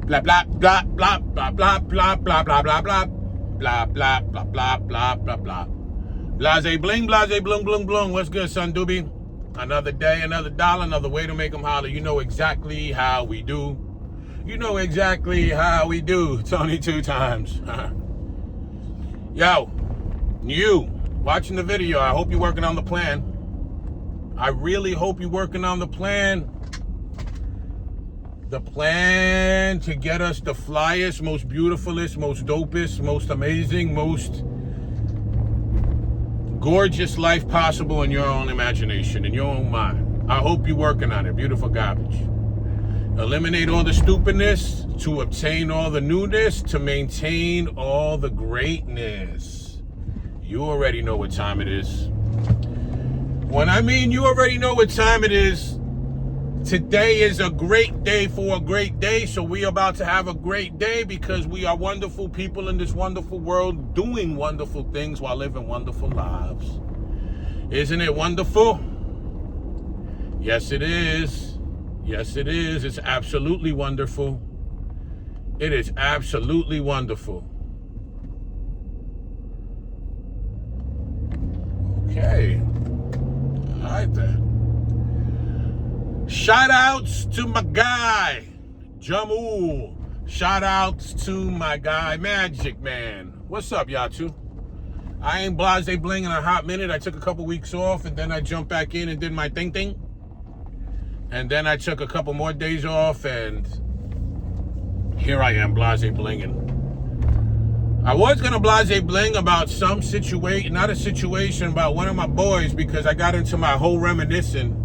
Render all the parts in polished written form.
Blah blah blah blah blah blah blah blah blah blah blah blah blah blah blah blah blah blah. Blahzay Bling, Blahzay Bling, Bling, Bling. What's good, son doobie? Another day, another dollar, another way to make them holler. You know exactly how we do. You know exactly how we do. It's only 2 times. Yo, you watching the video, I hope you're working on the plan. I really hope you're working on the plan. The plan to get us the flyest, most beautifulest, most dopest, most amazing, most gorgeous life possible in your own imagination, in your own mind. I hope you're working on it. Beautiful garbage. Eliminate all the stupidness to obtain all the newness, to maintain all the greatness. You already know what time it is. When I mean you already know what time it is, today is a great day for a great day. So we are about to have a great day because we are wonderful people in this wonderful world doing wonderful things while living wonderful lives. Isn't it wonderful? Yes, it is. Yes, it is. It's absolutely wonderful. It is absolutely wonderful. Okay. All right then. Shout outs to my guy, Jamul. Shout outs to my guy, Magic Man. What's up, y'all two? I ain't Blahzay Bling in a hot minute. I took a couple weeks off and then I jumped back in and did my thing. And then I took a couple more days off and here I am, Blahzay Blinging. I was gonna Blahzay Bling about some situation, not a situation, about one of my boys because I got into my whole reminiscing.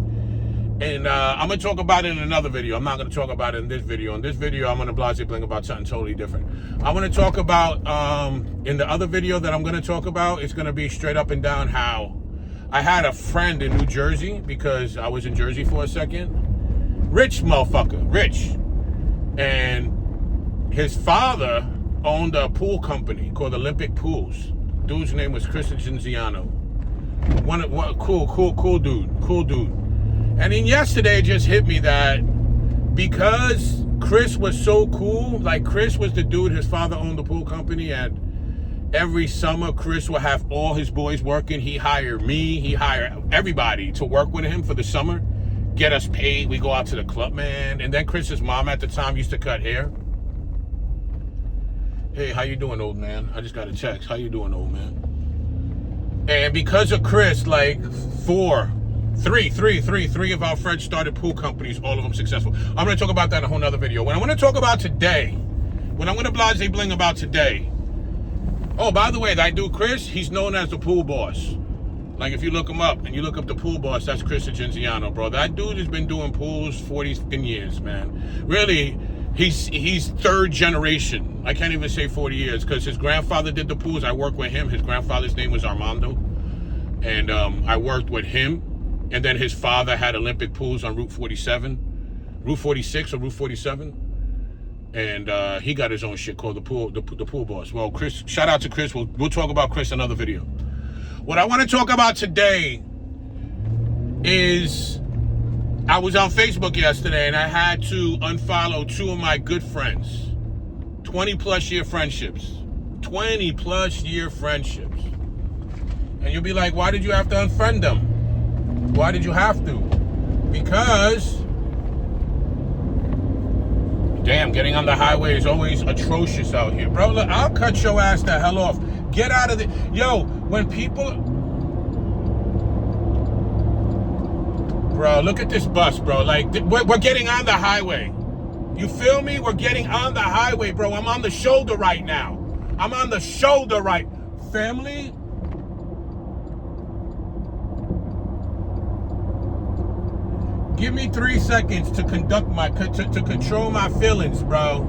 And I'm going to talk about it in another video. I'm not going to talk about it in this video. In this video, I'm going to Blahzay Bling about something totally different. I'm going to talk about, in the other video that I'm going to talk about, it's going to be straight up and down how I had a friend in New Jersey, because I was in Jersey for a second. Rich motherfucker, rich. And his father owned a pool company called Olympic Pools. Dude's name was Chris Genziano. Cool dude. And then yesterday it just hit me that because Chris was so cool, like Chris was the dude, his father owned the pool company, and every summer Chris would have all his boys working. He hired me, he hired everybody to work with him for the summer, get us paid. We go out to the club, man. And then Chris's mom at the time used to cut hair. Hey, how you doing, old man? I just got a text. How you doing, old man? And because of Chris, like three of our friends started pool companies, all of them successful. I'm going to talk about that in a whole nother video. When I want to talk about today, when I'm going to Blahzay Bling about today, oh, by the way, that dude Chris, he's known as the pool boss. Like, if you look him up and you look up the pool boss, that's Chris Genziano, bro. That dude has been doing pools 40 years, man. Really, he's third generation. I can't even say 40 years because his grandfather did the pools. I worked with him. His grandfather's name was Armando. And I worked with him. And then his father had Olympic Pools on Route 47, Route 46 or Route 47. And he got his own shit called the pool boss. Well, Chris, shout out to Chris. We'll talk about Chris in another video. What I want to talk about today is I was on Facebook yesterday and I had to unfollow 2 of my good friends. 20+ year friendships. 20+ year friendships. And you'll be like, why did you have to unfriend them? Why did you have to? Because, damn, getting on the highway is always atrocious out here. Bro, look, I'll cut your ass the hell off. Get out of the... Yo, when people... Bro, look at this bus, bro. Like, we're getting on the highway. You feel me? We're getting on the highway, bro. I'm on the shoulder right now. I'm on the shoulder right... Family... Give me 3 seconds to to control my feelings, bro.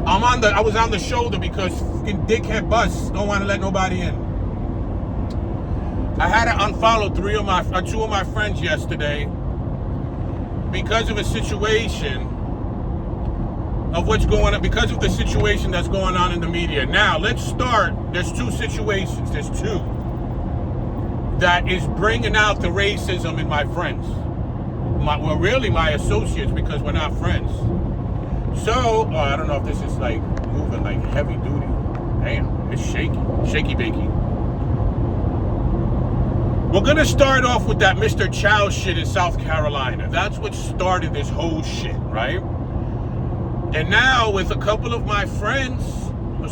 I was on the shoulder because fucking dickhead bus don't want to let nobody in. I had to unfollow 2 of my friends yesterday because of a situation of what's going on, because of the situation that's going on in the media. Now, let's start. There's 2 situations. There's 2. That is bringing out the racism in my friends. Really my associates, because we're not friends. So, I don't know if this is like moving like heavy duty. Damn, it's shaky. Shaky bakey. We're going to start off with that Mr. Chow shit in South Carolina. That's what started this whole shit, right? And now with a couple of my friends,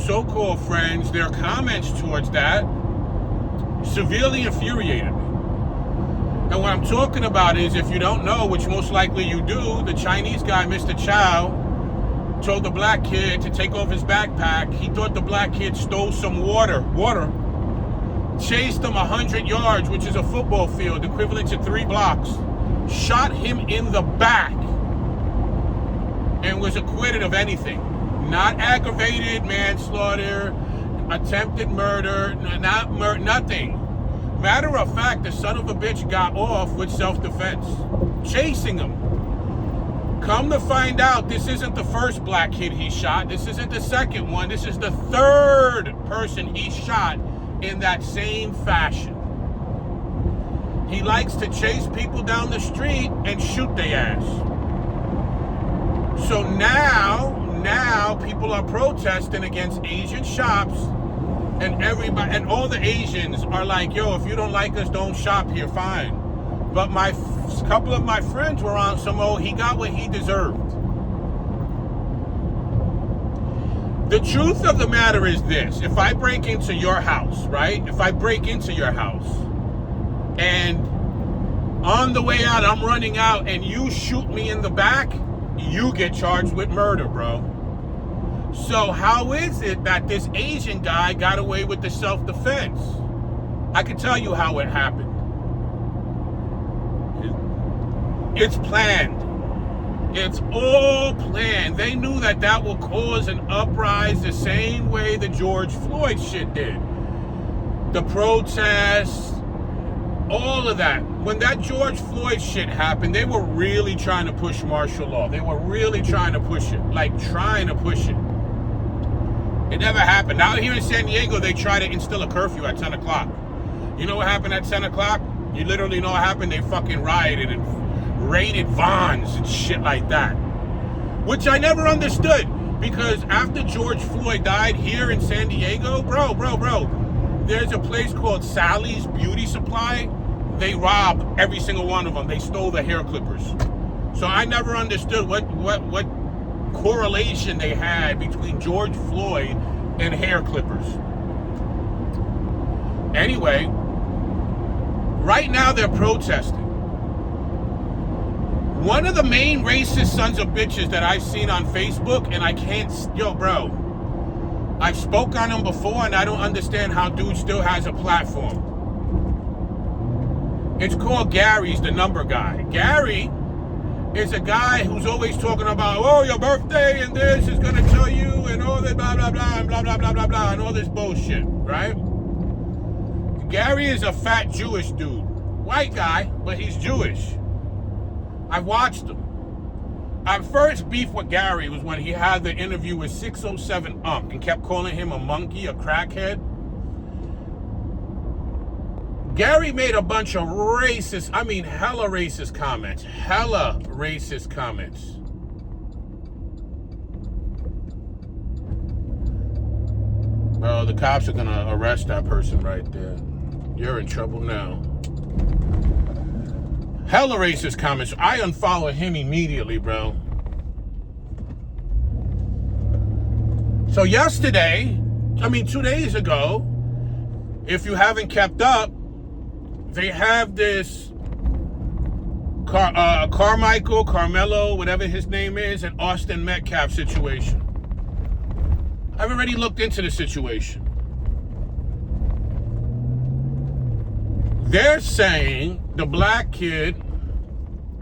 so-called friends, their comments towards that severely infuriated me. And what I'm talking about is, if you don't know, which most likely you do, the Chinese guy, Mr. Chow, told the black kid to take off his backpack. He thought the black kid stole some water, chased him 100 yards, which is a football field, equivalent to 3 blocks, shot him in the back, and was acquitted of anything. Not aggravated manslaughter, attempted murder, nothing. Matter of fact, the son of a bitch got off with self-defense, chasing him. Come to find out, this isn't the first black kid he shot. This isn't the second one. This is the third person he shot in that same fashion. He likes to chase people down the street and shoot their ass. So now people are protesting against Asian shops, and everybody and all the Asians are like, yo, if you don't like us, don't shop here, fine. But couple of my friends were on some he got what he deserved. The truth of the matter is this: if I break into your house, right? If I break into your house and on the way out, I'm running out and you shoot me in the back, you get charged with murder, bro. So how is it that this Asian guy got away with the self-defense? I can tell you how it happened. It's planned. It's all planned. They knew that will cause an uprising the same way the George Floyd shit did. The protests, all of that. When that George Floyd shit happened, they were really trying to push martial law. They were really trying to push it. It never happened. Out here in San Diego, they tried to instill a curfew at 10 o'clock. You know what happened at 10 o'clock? You literally know what happened? They fucking rioted and raided Vons and shit like that. Which I never understood, because after George Floyd died here in San Diego, bro, there's a place called Sally's Beauty Supply. They robbed every single one of them. They stole the hair clippers. So I never understood what correlation they had between George Floyd and hair clippers. Anyway, right now they're protesting. One of the main racist sons of bitches that I've seen on Facebook, and I can't, bro, I've spoke on him before, and I don't understand how dude still has a platform. It's called Gary's the number guy. Gary is a guy who's always talking about, oh, your birthday and this is gonna tell you, and all this blah blah blah and blah blah blah blah blah and all this bullshit, right? Gary is a fat Jewish dude, white guy, but he's Jewish. I've watched him. Our first beef with Gary was when he had the interview with 607 and kept calling him a monkey, a crackhead. Gary made a bunch of hella racist comments. Well, the cops are gonna arrest that person right there. You're in trouble now. Hella racist comments. I unfollow him immediately, bro. So 2 days ago, if you haven't kept up, they have this Carmelo, whatever his name is, and Austin Metcalf situation. I've already looked into the situation. They're saying the black kid,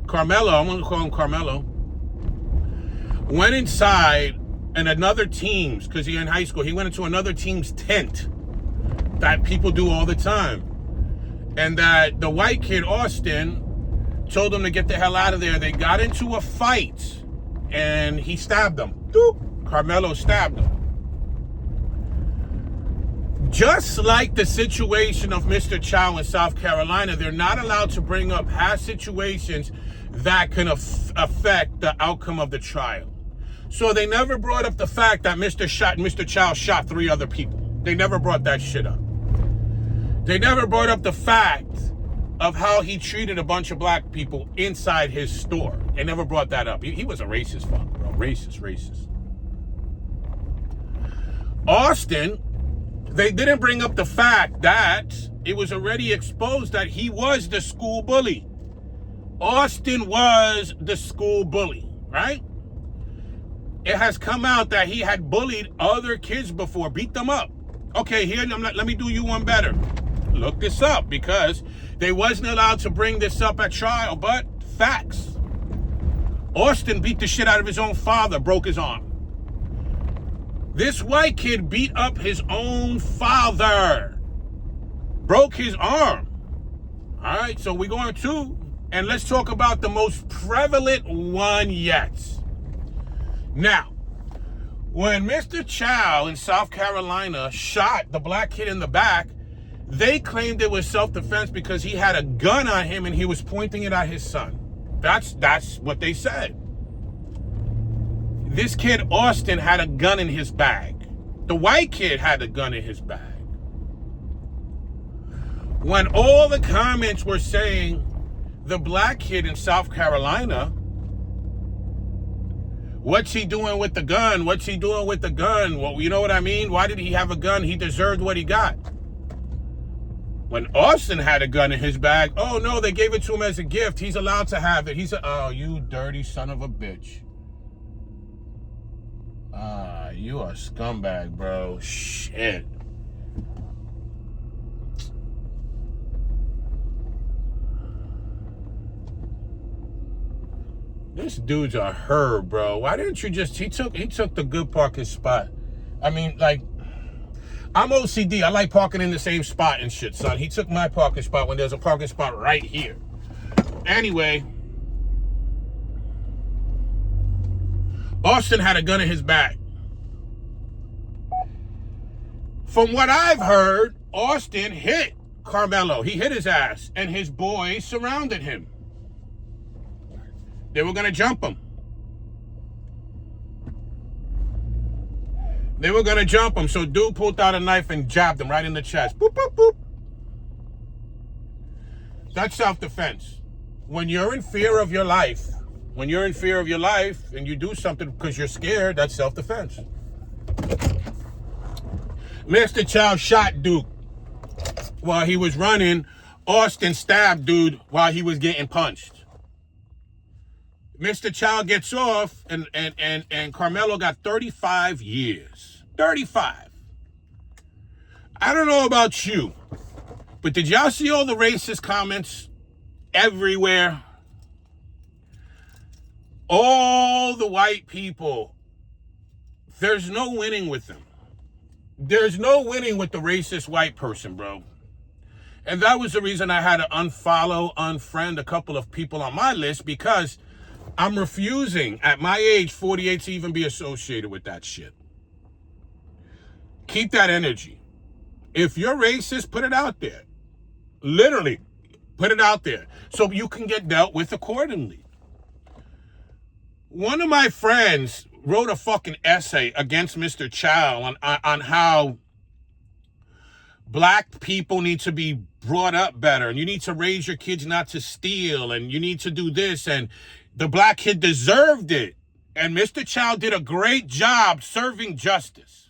Carmelo, I'm going to call him Carmelo, went inside and another team's, because he's in high school, he went into another team's tent that people do all the time. And that the white kid, Austin, told him to get the hell out of there. They got into a fight and he stabbed him. Carmelo stabbed him. Just like the situation of Mr. Chow in South Carolina, they're not allowed to bring up past situations that can affect the outcome of the trial. So they never brought up the fact that Mr. Chow shot 3 other people. They never brought that shit up. They never brought up the fact of how he treated a bunch of black people inside his store. They never brought that up. He was a racist fuck, bro. Racist. Austin, they didn't bring up the fact that it was already exposed that he was the school bully. Austin was the school bully, right? It has come out that he had bullied other kids before, beat them up. Okay, here, let me do you one better. Look this up, because they wasn't allowed to bring this up at trial, but facts. Austin beat the shit out of his own father, broke his arm. This white kid beat up his own father, broke his arm. All right, so we're going to, and let's talk about the most prevalent one yet. Now, when Mr. Chow in South Carolina shot the black kid in the back, they claimed it was self-defense because he had a gun on him and he was pointing it at his son. That's what they said. This kid, Austin, had a gun in his bag. The white kid had a gun in his bag. When all the comments were saying the black kid in South Carolina, what's he doing with the gun? What's he doing with the gun? Well, you know what I mean? Why did he have a gun? He deserved what he got. When Austin had a gun in his bag, oh no, they gave it to him as a gift. He's allowed to have it. He said, oh, you dirty son of a bitch. You a scumbag, bro. Shit. This dude's a herb, bro. Why didn't you just, he took the good parking spot. I mean, like, I'm OCD. I like parking in the same spot and shit, son. He took my parking spot when there's a parking spot right here. Anyway, Austin had a gun in his bag. From what I've heard, Austin hit Carmelo. He hit his ass, and his boys surrounded him. They were going to jump him. They were going to jump him, so dude pulled out a knife and jabbed him right in the chest. Boop, boop, boop. That's self-defense. When you're in fear of your life, and you do something because you're scared, that's self-defense. Mr. Chow shot Duke while he was running. Austin stabbed dude while he was getting punched. Mr. Chow gets off, and Carmelo got 35 years. 35. I don't know about you, but did y'all see all the racist comments everywhere? All the white people, there's no winning with them. There's no winning with the racist white person, bro. And that was the reason I had to unfriend a couple of people on my list, because I'm refusing, at my age, 48, to even be associated with that shit. Keep that energy. If you're racist, put it out there. Literally, put it out there so you can get dealt with accordingly. One of my friends wrote a fucking essay against Mr. Chow on how black people need to be brought up better, and you need to raise your kids not to steal, and you need to do this, and the black kid deserved it. And Mr. Chow did a great job serving justice.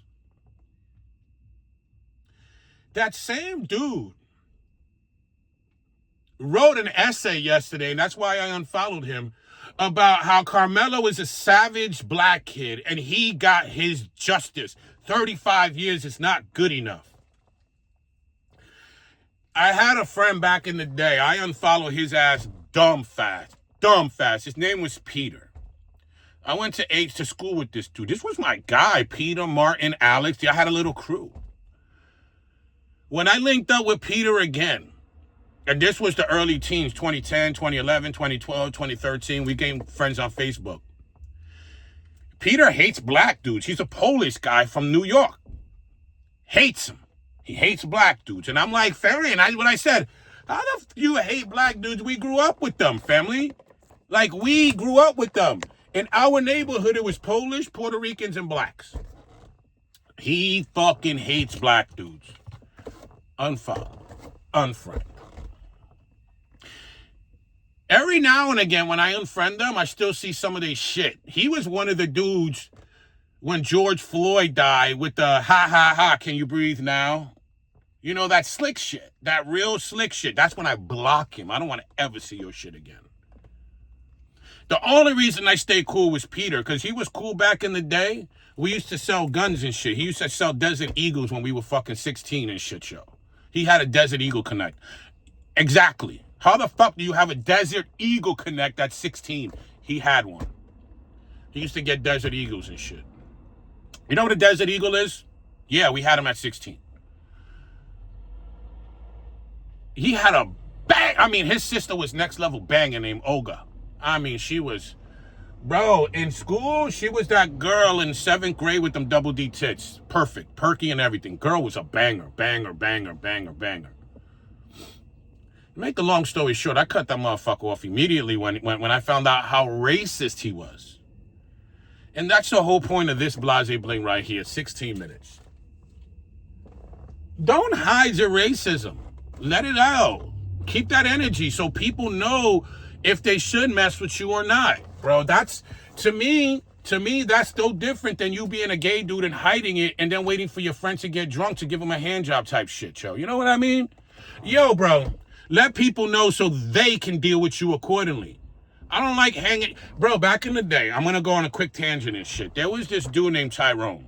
That same dude wrote an essay yesterday, and that's why I unfollowed him, about how Carmelo is a savage black kid and he got his justice. 35 years is not good enough. I had a friend back in the day. I unfollowed his ass dumb fast. His name was Peter. I went to school with this dude. This was my guy, Peter, Martin, Alex. I had a little crew. When I linked up with Peter again, and this was the early teens, 2010, 2011, 2012, 2013. We became friends on Facebook. Peter hates black dudes. He's a Polish guy from New York. Hates them. He hates black dudes. And I'm like, family, and when I said, how the you hate black dudes? We grew up with them, family. Like, we grew up with them. In our neighborhood, it was Polish, Puerto Ricans, and blacks. He fucking hates black dudes. Unfollow. Unfriend. Every now and again, when I unfriend them, I still see some of their shit. He was one of the dudes when George Floyd died with the ha ha ha, can you breathe now? You know, that slick shit. That real slick shit. That's when I block him. I don't want to ever see your shit again. The only reason I stayed cool was Peter, because he was cool back in the day. We used to sell guns and shit. He used to sell Desert Eagles when we were fucking 16 and shit, yo. He had a Desert Eagle Connect. Exactly. How the fuck do you have a Desert Eagle Connect at 16? He had one. He used to get Desert Eagles and shit. You know what a Desert Eagle is? Yeah, we had him at 16. He had a bang. I mean, his sister was next level banging named Olga. I mean, she was, bro, in school, she was that girl in 7th grade with them double D tits. Perfect, perky and everything. Girl was a banger, banger, banger, banger, banger. Make a long story short, I cut that motherfucker off immediately when I found out how racist he was. And that's the whole point of this Blahzay Bling right here, 16 minutes. Don't hide your racism. Let it out. Keep that energy so people know if they should mess with you or not. Bro, that's, to me, that's no different than you being a gay dude and hiding it and then waiting for your friends to get drunk to give them a hand job type shit, yo. You know what I mean? Yo, bro, let people know so they can deal with you accordingly. I don't like hanging. Bro, back in the day, I'm going to go on a quick tangent and shit. There was this dude named Tyrone.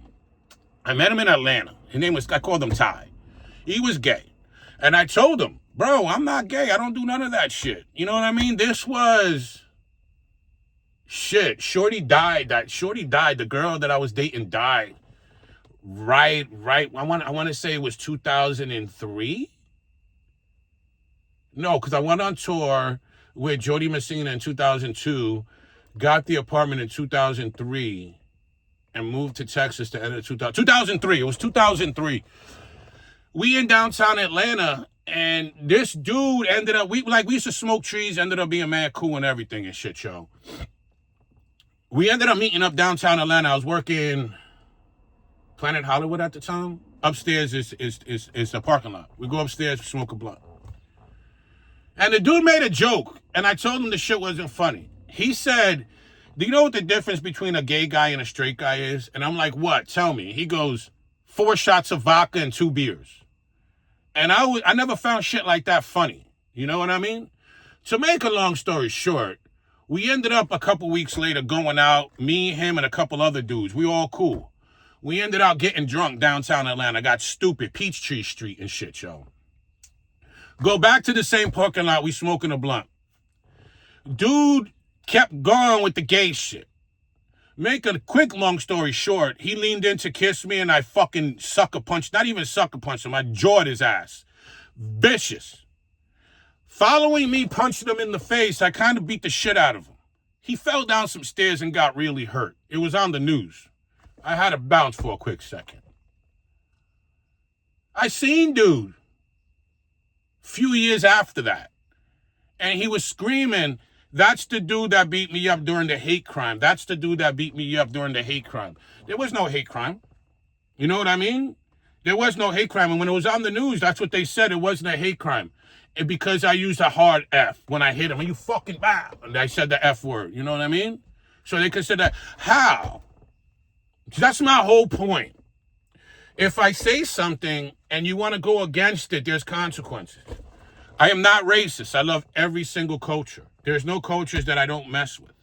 I met him in Atlanta. His name was, I called him Ty. He was gay. And I told him, bro, I'm not gay. I don't do none of that shit. You know what I mean? This was shit. Shorty died. The girl that I was dating died. Right. I want to say it was 2003. No, because I went on tour with Jody Messina in 2002, got the apartment in 2003, and moved to Texas to end of 2003. It was 2003. We in downtown Atlanta, and this dude ended up, we used to smoke trees, ended up being mad cool and everything and shit, yo. We ended up meeting up downtown Atlanta. I was working Planet Hollywood at the time. Upstairs is the parking lot. We go upstairs, we smoke a blunt. And the dude made a joke, and I told him the shit wasn't funny. He said, do you know what the difference between a gay guy and a straight guy is? And I'm like, what? Tell me. He goes, 4 shots of vodka and 2 beers. And I never found shit like that funny. You know what I mean? To make a long story short, we ended up a couple weeks later going out, me, him, and a couple other dudes. We all cool. We ended up getting drunk downtown Atlanta. Got stupid, Peachtree Street and shit, yo. Go back to the same parking lot, we smoking a blunt. Dude kept going with the gay shit. Make a quick long story short, he leaned in to kiss me and I fucking sucker punched, not even sucker punched him, I jawed his ass. Vicious. Following me punching him in the face, I kind of beat the shit out of him. He fell down some stairs and got really hurt. It was on the news. I had to bounce for a quick second. I seen dude few years after that, and he was screaming, that's the dude that beat me up during the hate crime. That's the dude that beat me up during the hate crime. There was no hate crime. You know what I mean? There was no hate crime. And when it was on the news, that's what they said. It wasn't a hate crime. And because I used a hard F when I hit him. And you fucking bad. And I said the F word. You know what I mean? So they could say that. How? That's my whole point. If I say something and you want to go against it, there's consequences. I am not racist. I love every single culture. There's no cultures that I don't mess with.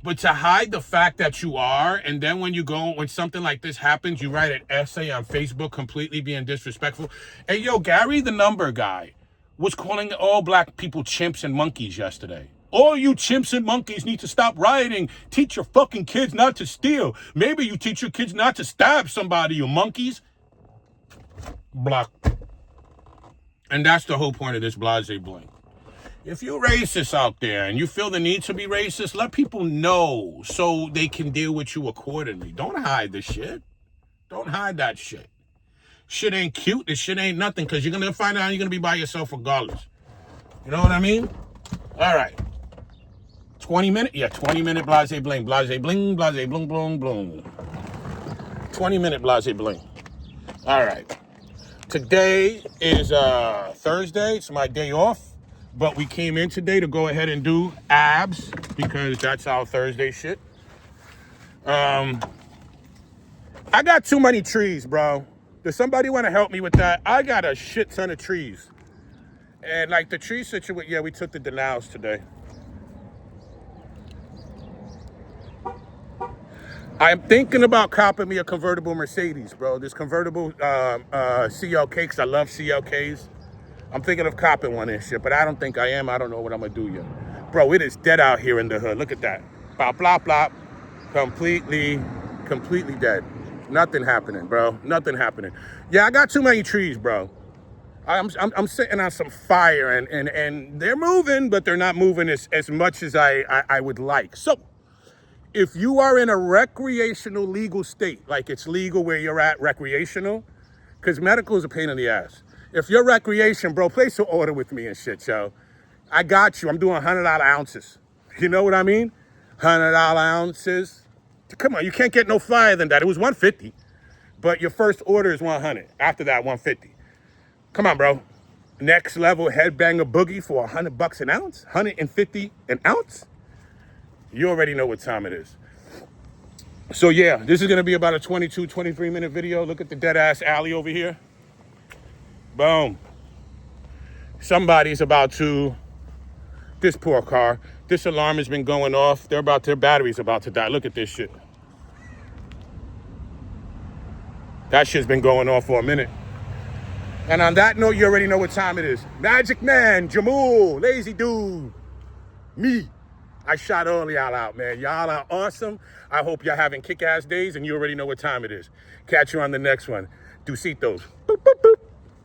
But to hide the fact that you are, and then when something like this happens, you write an essay on Facebook completely being disrespectful. Hey, yo, Gary the number guy was calling all black people chimps and monkeys yesterday. All you chimps and monkeys need to stop rioting. Teach your fucking kids not to steal. Maybe you teach your kids not to stab somebody, you monkeys. Block. And that's the whole point of this Blahzay Bling. If you're racist out there and you feel the need to be racist, let people know so they can deal with you accordingly. Don't hide the shit. Don't hide that shit. Shit ain't cute. This shit ain't nothing because you're going to find out you're going to be by yourself regardless. You know what I mean? All right. 20 minute? Yeah, 20-minute Blahzay Bling. Blahzay Bling, Blahzay Bling, Bling, Bling. 20-minute Blahzay Bling. All right. Today is Thursday. It's my day off. But we came in today to go ahead and do abs because that's our Thursday shit. I got too many trees, bro. Does somebody want to help me with that? I got a shit ton of trees. And like the tree situation, yeah, we took the denials today. I'm thinking about copping me a convertible Mercedes, bro. This convertible CLK, because I love CLKs. I'm thinking of copping one and shit, but I don't think I am. I don't know what I'm going to do yet. Bro, it is dead out here in the hood. Look at that. Bop, blop, blop. Completely dead. Nothing happening, bro. Nothing happening. Yeah, I got too many trees, bro. I'm sitting on some fire, and they're moving, but they're not moving as much as I would like. So, if you are in a recreational legal state, like it's legal where you're at recreational, because medical is a pain in the ass. If you're recreation, bro, place an order with me and shit, yo. I got you. I'm doing $100 ounces. You know what I mean? $100 ounces. Come on, you can't get no flyer than that. It was $150, but your first order is $100. After that, $150. Come on, bro. Next level headbanger boogie for $100 an ounce, $150 an ounce. You already know what time it is. So yeah, this is gonna be about a 22, 23-minute video. Look at the dead ass alley over here. Boom. Somebody's about to, this poor car, this alarm has been going off. Their battery's about to die. Look at this shit. That shit's been going off for a minute. And on that note, you already know what time it is. Magic Man, Jamul, Lazy Dude, me. I shot all y'all out, man. Y'all are awesome. I hope y'all having kick-ass days, and you already know what time it is. Catch you on the next one. Deucitos. Boop, boop, boop.